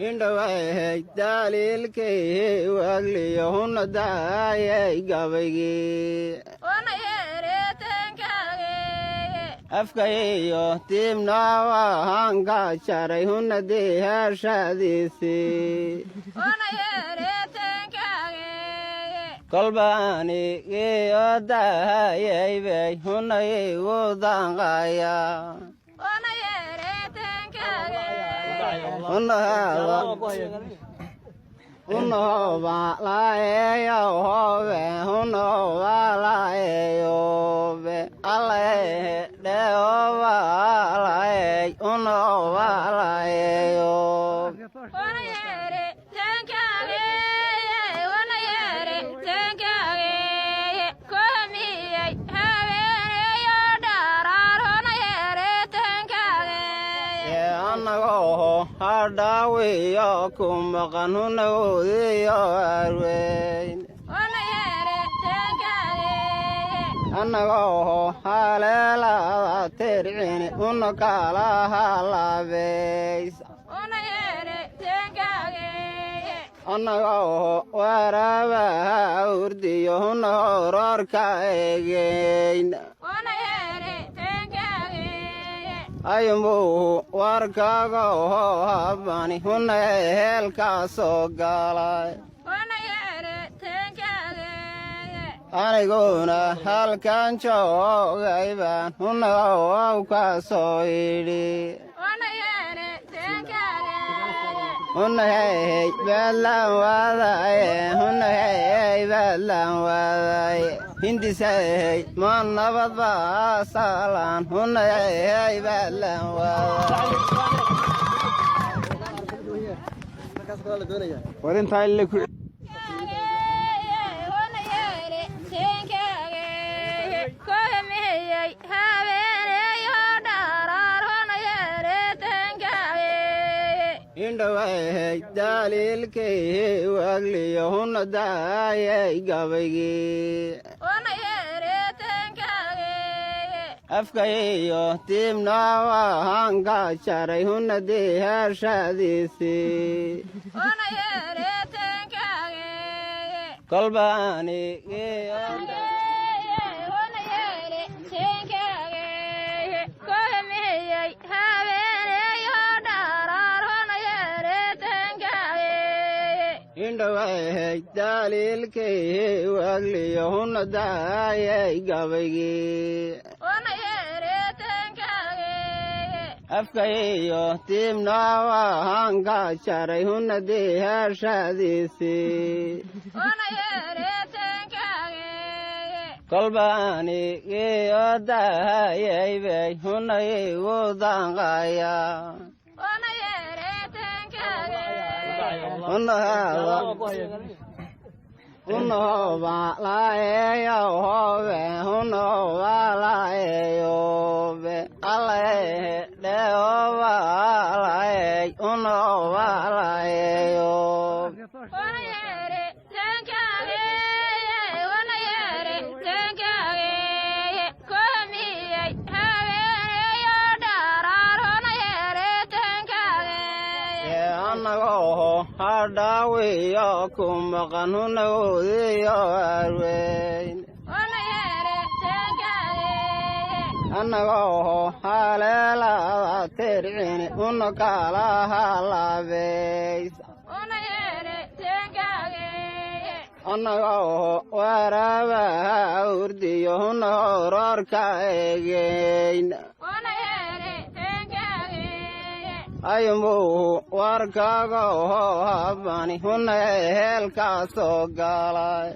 indhaway dalilkay wagliyahuna daayay gabaygi afkayo timnawa hanga jaray huna deehashadiisi kolbaani geeyo daayay bay hunay udanqaya Unoba laeyo hobe, unoba laeyo be, alae deoba lae, unoba laeyo. Hadawiyo kumaqan hunawdiyo arweyn anagoo haleelada tercini una kala halabeys anagoo warabaha urdiyo huna hororka egeyn ayumbu warkaga habani huna helka soo galay aniguna halkan joogay baan huna ka soo yidhi huna hey balan waday huna hey balan waday hindisay ma nabad baa salan huna hey balan waday warinta ile ku indhaway dalilkay wagliyahuna daayay gabaygi afkayo timnawa hanga jaray huna deehashadiisi kolbaani geeyo indhaway dalilkay wagliyahuna daayay gabaygi afkayo timnawa hanga jaray huna deehashadiisi kolbaani geeyo daayay bay hunay udanqaya unoba laeyo hobe unoba laeyo be alae deoba lae unoba laeyo hadawiyo kumaqan hunawdiyo arweyn anagoo haleelada tercini una kala halabeys anagoo warabaha urdiyo huna hororka egeyn ayumbu warkaga habani huna helka soo galay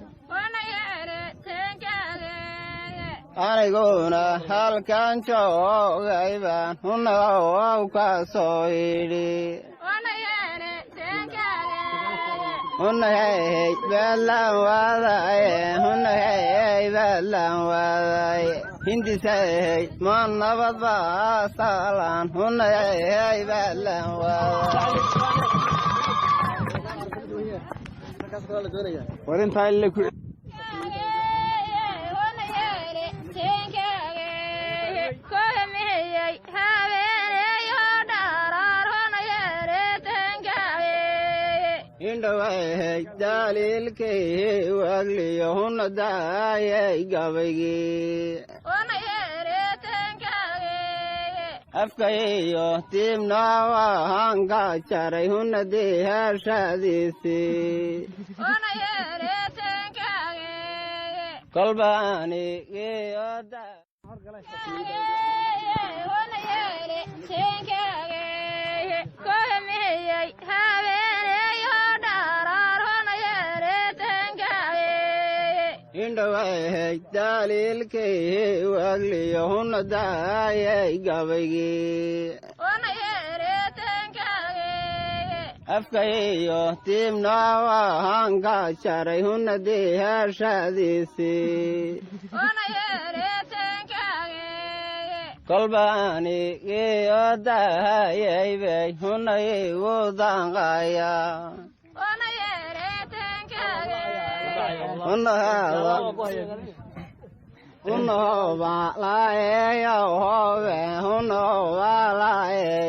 aniguna halkan joogay baan huna ka soo yidhi huna hey balan waday huna hey balan waday hindisay ma nabad baa salan huna hey balan waday وأنت اللي كل indhawahay daliilkay wagliyahuna daayay gabaygii afkayo tiibna waan ka jaray huna deehashadiisii kolbaanigiyoda indhawahay daliilkay wagliyahuna daayay gabaygii afkayo tiibna waan ka jaray huna deehashadiisii kolbaanigiyodahayaybay huna igu danqaya unoba laeyo hobe unoba lae